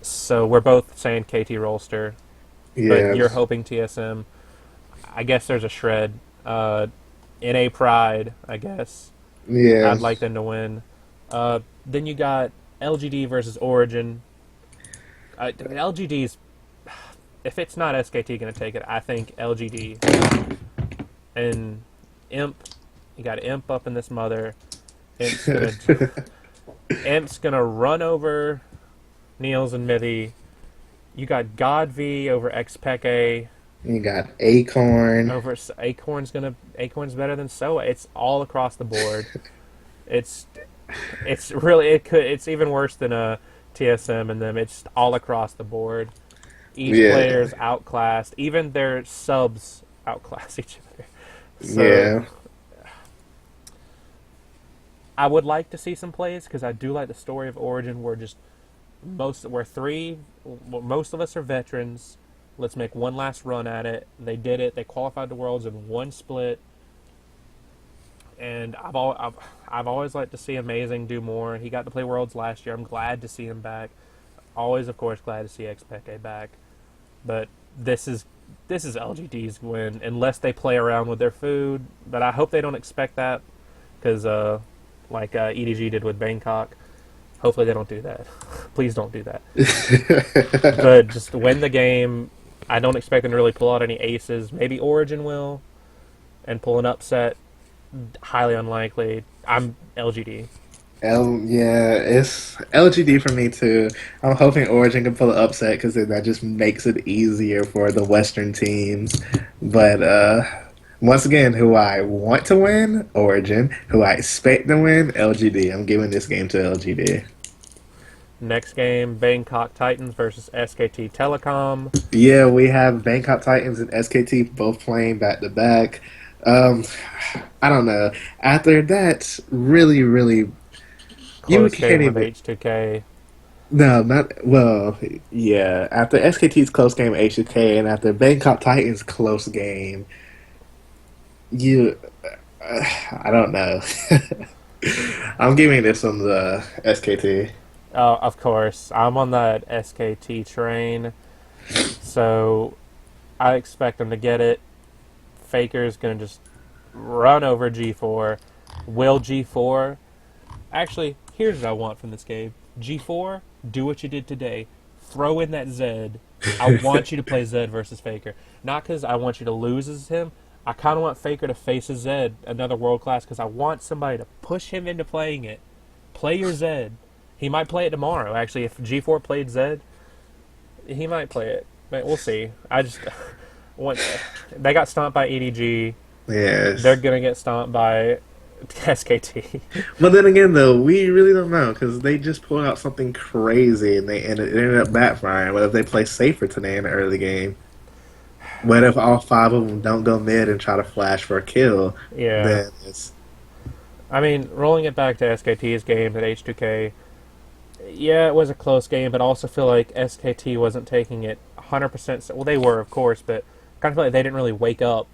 so we're both saying KT Rolster, but yeah, you're hoping TSM. I guess there's a shred. NA Pride, I guess. yeah, I'd like them to win. Then you got LGD versus Origin. LGD's, if it's not SKT going to take it, I think LGD. And Imp. You got Imp up in this mother. Imp's gonna run over Niels and Mithy. You got God V over Xpeke. You got Acorn. Over Acorn's better than Soa. It's all across the board. It's it's even worse than a TSM and them. It's all across the board. Each Yeah, player's outclassed. Even their subs outclass each other. So yeah. I would like to see some plays because I do like the story of Origin. Most of us are veterans. Let's make one last run at it. They did it. They qualified the Worlds in one split, and I've always liked to see Amazing do more. He got to play Worlds last year. I'm glad to see him back. Always, of course, glad to see Xpeke back. But this is LGD's win unless they play around with their food. But I hope they don't expect that because like EDG did with Bangkok. Hopefully they don't do that. Please don't do that. But just win the game. I don't expect them to really pull out any aces. Maybe Origin will and pull an upset. Highly unlikely. I'm LGD. Yeah, it's LGD for me too. I'm hoping Origin can pull an upset because then that just makes it easier for the Western teams. But once again, who I want to win, Origin. Who I expect to win, LGD. I'm giving this game to LGD. Next game, Bangkok Titans versus SKT Telecom. Yeah, we have Bangkok Titans and SKT both playing back to back. Um, I don't know. After that, really, you Close can't game with even. H2K. No, not well. Yeah, after SKT's close game HK and after Bangkok Titans close game, you. I don't know. I'm giving this one the SKT. Of course, I'm on that SKT train, so I expect them to get it. Faker's gonna just run over G4. Will G4 actually? Here's what I want from this game. G4, do what you did today. Throw in that Zed. I want you to play Zed versus Faker. Not because I want you to lose as him. I kind of want Faker to face a Zed, another world class, because I want somebody to push him into playing it. Play your Zed. He might play it tomorrow. Actually, if G4 played Zed, he might play it. But we'll see. I just want. They got stomped by EDG. They're Yes. gonna get stomped by SKT. But then again, though, we really don't know because they just pulled out something crazy and it ended up backfiring. What if they play safer today in the early game? What if all five of them don't go mid and try to flash for a kill? Yeah. Then it's I mean, rolling it back to SKT's game at H2K, yeah, it was a close game, but I also feel like SKT wasn't taking it 100%. Well, they were, of course, but kind of feel like they didn't really wake up.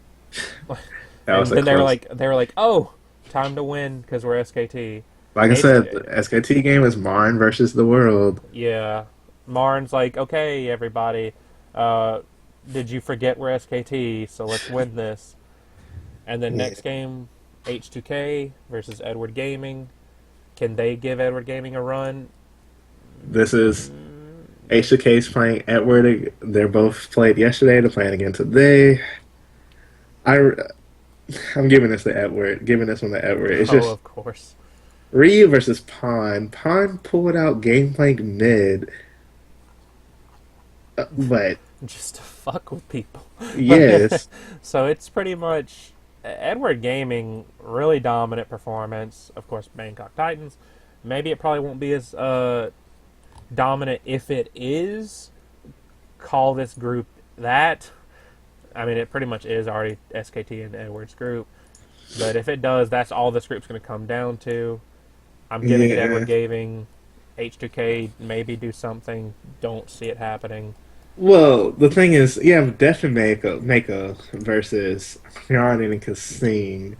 that was And a then close. they were like, oh, time to win because we're SKT. Like And I said, H, the SKT game is Marn versus the world. yeah, Marn's like, okay, everybody, uh, did you forget we're SKT? So let's win this. And then Yeah. next game, H2K versus Edward Gaming. Can they give Edward Gaming a run? This is H2K's playing Edward. They're both played yesterday. They're playing again today. I I'm giving this to Edward. Giving this one to Edward. It's Oh, just of course. Ryu versus Pawn. Pawn pulled out Gangplank mid, but Just to fuck with people. yes, So it's pretty much Edward Gaming, really dominant performance. Of course, Bangkok Titans. Maybe it probably won't be as dominant if it is. Call this group that. I mean, it pretty much is already SKT and Edward's group. But if it does, that's all this group's going to come down to. I'm giving it Edward yeah. Gaming. H2K maybe do something. Don't see it happening. Well, the thing is, you have Def and Mako versus Yarn and Kasim.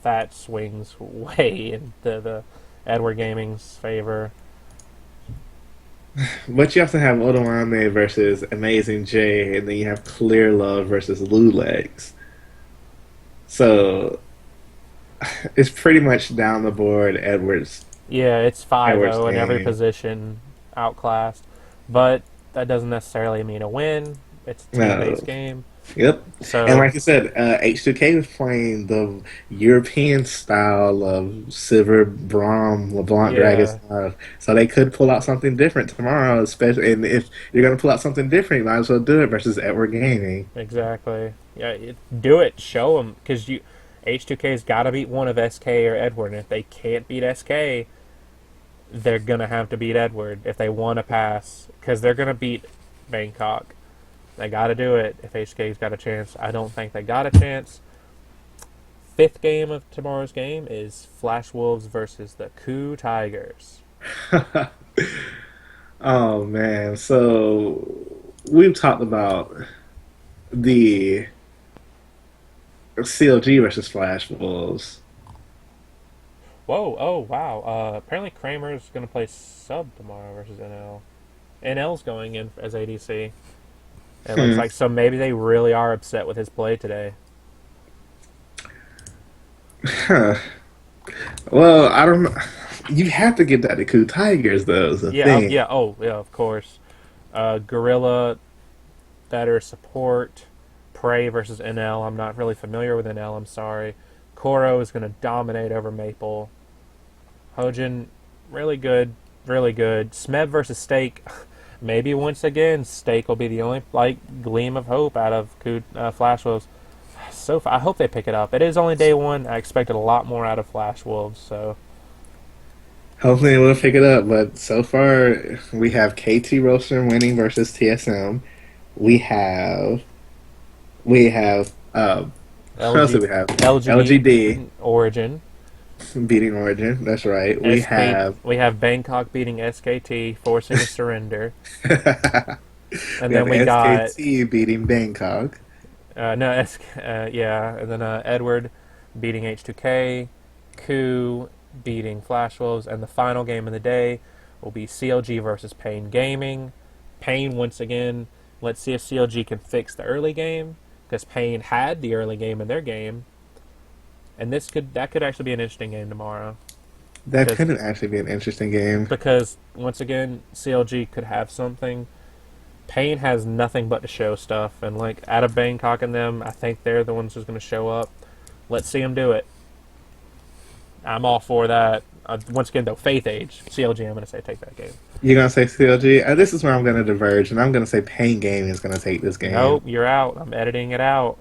That swings way into the Edward Gaming's favor. But you also have Odoame versus Amazing J, and then you have Clear Love versus Lulex. So it's pretty much down the board. Yeah, it's Edwards 5-0 in every game. position, outclassed. But that doesn't necessarily mean a win. It's a No, team-based game. Yep. And So like I said, H2K was playing the European style of Silver, Braum, LeBlanc Dragon yeah, style. So they could pull out something different tomorrow, especially. And if you're going to pull out something different, you might as well do it versus Edward Gaming. exactly. Yeah, do it. Show them because you H2K's got to beat one of SK or Edward. And if they can't beat SK, they're gonna have to beat Edward if they want to pass because they're gonna beat Bangkok. They got to do it if HK's got a chance. I don't think they got a chance. Fifth game of tomorrow's game is Flash Wolves versus the Coup Tigers. Oh man, so we've talked about the CLG versus Flash Wolves. Whoa! Oh wow! Apparently Kramer's gonna play sub tomorrow versus NL. NL's going in as ADC. It looks Hmm. like so maybe they really are upset with his play today. Huh. Well, I don't know. You have to give that to Coup Tigers, though, is the Yeah, thing. yeah, oh yeah, of course. Gorilla better support. Prey versus NL. I'm not really familiar with NL. I'm sorry. Koro is going to dominate over Maple. Hojin, really good, really good. Smeb versus Stake. Maybe once again, Stake will be the only gleam of hope out of Flash Wolves. I hope they pick it up. It is only day one. I expected a lot more out of Flash Wolves. So Hopefully, we'll pick it up. But so far, we have KT Roaster winning versus TSM. We have who else do LG we have? LGD LGD Origin. beating Origin. That's right. We have We have Bangkok beating SKT, forcing a surrender, and we have then we got SKT beating Bangkok. no yeah, and then Edward beating H2K, Ku beating Flash Wolves, and the final game of the day will be CLG versus Pain Gaming. Pain once again. Let's see if CLG can fix the early game because Pain had the early game in their game, and that could actually be an interesting game tomorrow That because could actually be an interesting game. once again CLG could have something. Pain has nothing but to show stuff, and like out of Bangkok and them, I think they're the ones who's going to show up. Let's see them do it. I'm all for that. Once again, though, Faith Age, CLG, I'm going to say take that game. You're gonna say CLG? This is where I'm gonna diverge, and I'm gonna say Pain Gaming is gonna take this game. Nope, you're out. I'm editing it out.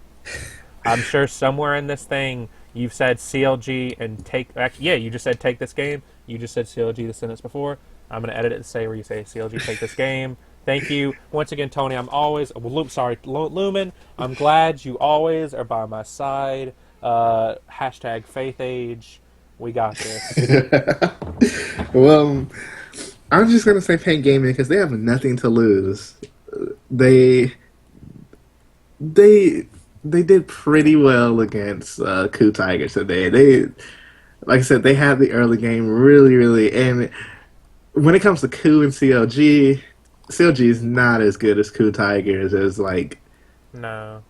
I'm sure somewhere in this thing you've said CLG and take. Actually, yeah, you just said take this game. You just said CLG the sentence before. I'm going to edit it to say where you say CLG take this game. Thank you once again, Tony. I'm always sorry, Lumin. I'm glad you always are by my side. Hashtag Faith Age. We got this. Well, I'm just gonna say Pain Gaming because they have nothing to lose. They they they did pretty well against Coup Tigers today. Like I said, they had the early game really, really, and when it comes to Coup and CLG is not as good as Coup Tigers as like No.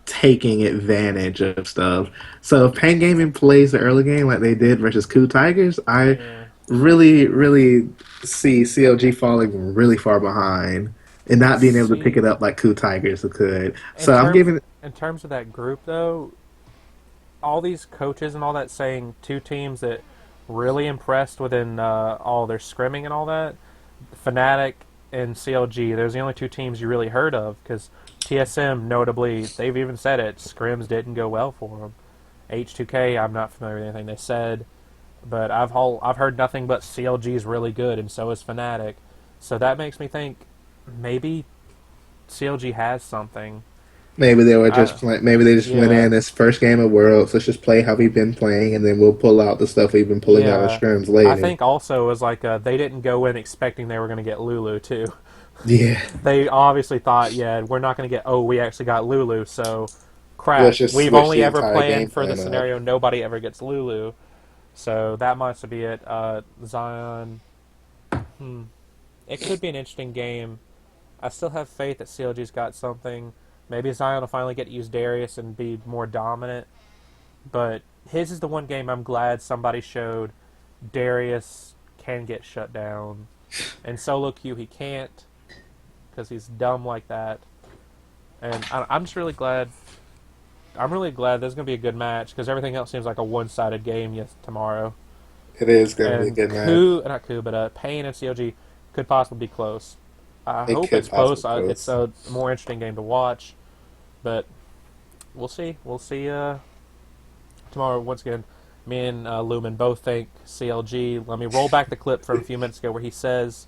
taking advantage of stuff. So if Pain Gaming plays the early game like they did versus Coup Tigers, I Yeah. really, really see CLG falling really far behind and not being able to pick See, it up like Coup Tigers could. in So I'm terms giving in terms of that group though, all these coaches and all that saying two teams that really impressed within all their scrimming and all that, Fnatic and CLG. Those are the only two teams you really heard of because TSM, notably, they've even said it. Scrims didn't go well for them. H2K, I'm not familiar with anything they said, but I've heard nothing but CLG is really good, and so is Fnatic. So that makes me think maybe CLG has something. maybe they were just I play, maybe they just went Yeah, in this first game of Worlds. Let's just play how we've been playing, and then we'll pull out the stuff we've been pulling out of yeah. scrims I later. think also it was like they didn't go in expecting they were going to get Lulu too. Yeah, They obviously thought, yeah, we're not going to get. Oh, we actually got Lulu, so let's crap. just We've switch only the ever entire game planned for the plan up. scenario nobody ever gets Lulu, so that must be it. Zion, it could be an interesting game. I still have faith that CLG's got something. Maybe Zion will finally get to use Darius and be more dominant. But his is the one game I'm glad somebody showed Darius can get shut down. And solo queue he can't because he's dumb like that. And I'm just really glad. I'm really glad there's going to be a good match because everything else seems like a one-sided game tomorrow. It is going to be a And good match. Not Coup, but Payne and COG could possibly be close. I It hope could it's possibly close. be It's close. a more interesting game to watch, but we'll see. We'll see tomorrow. Once again, me and Lumen both think CLG. Let me roll back the clip from a few minutes ago where he says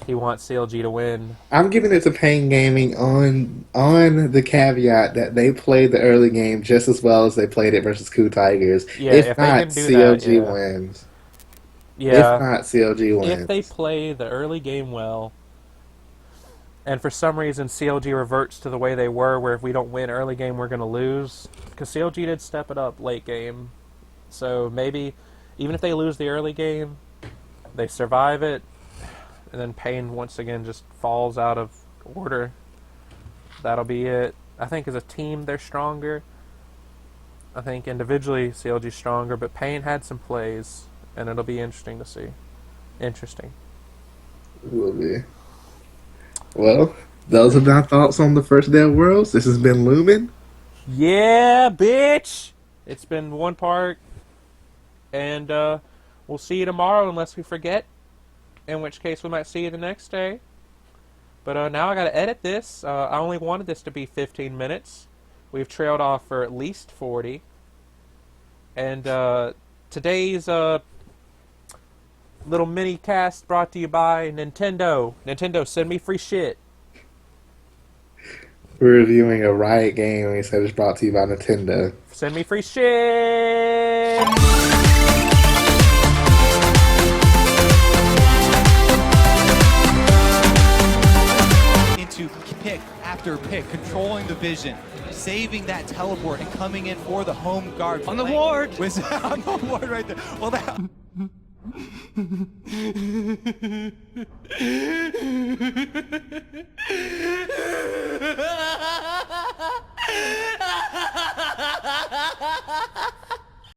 he wants CLG to win. I'm giving it to Pain Gaming on the caveat that they played the early game just as well as they played it versus Coup Tigers. Yeah, If if they not, can do that, CLG yeah, wins. If yeah. not, CLG If they wins. play the early game well, and for some reason CLG reverts to the way they were, where if we don't win early game, we're going to lose. Because CLG did step it up late game. So maybe, even if they lose the early game, they survive it, and then Payne once again just falls out of order. That'll be it. I think as a team, they're stronger. I think individually, CLG's stronger, but Payne had some plays, and it'll be interesting to see. Interesting. Will be. Well, those are my thoughts on the first day of Worlds. This has been Lumen. Yeah, bitch! It's been OnePark, and we'll see you tomorrow unless we forget, in which case we might see you the next day. But now I gotta edit this. I only wanted this to be 15 minutes. We've trailed off for at least 40. And today's little mini cast brought to you by Nintendo. Nintendo, send me free shit. We're reviewing a Riot game, and we said it's brought to you by Nintendo. Send me free shit. Into pick after pick, controlling the vision, saving that teleport, and coming in for the home guard. On the ward! On the ward right there. Well, that...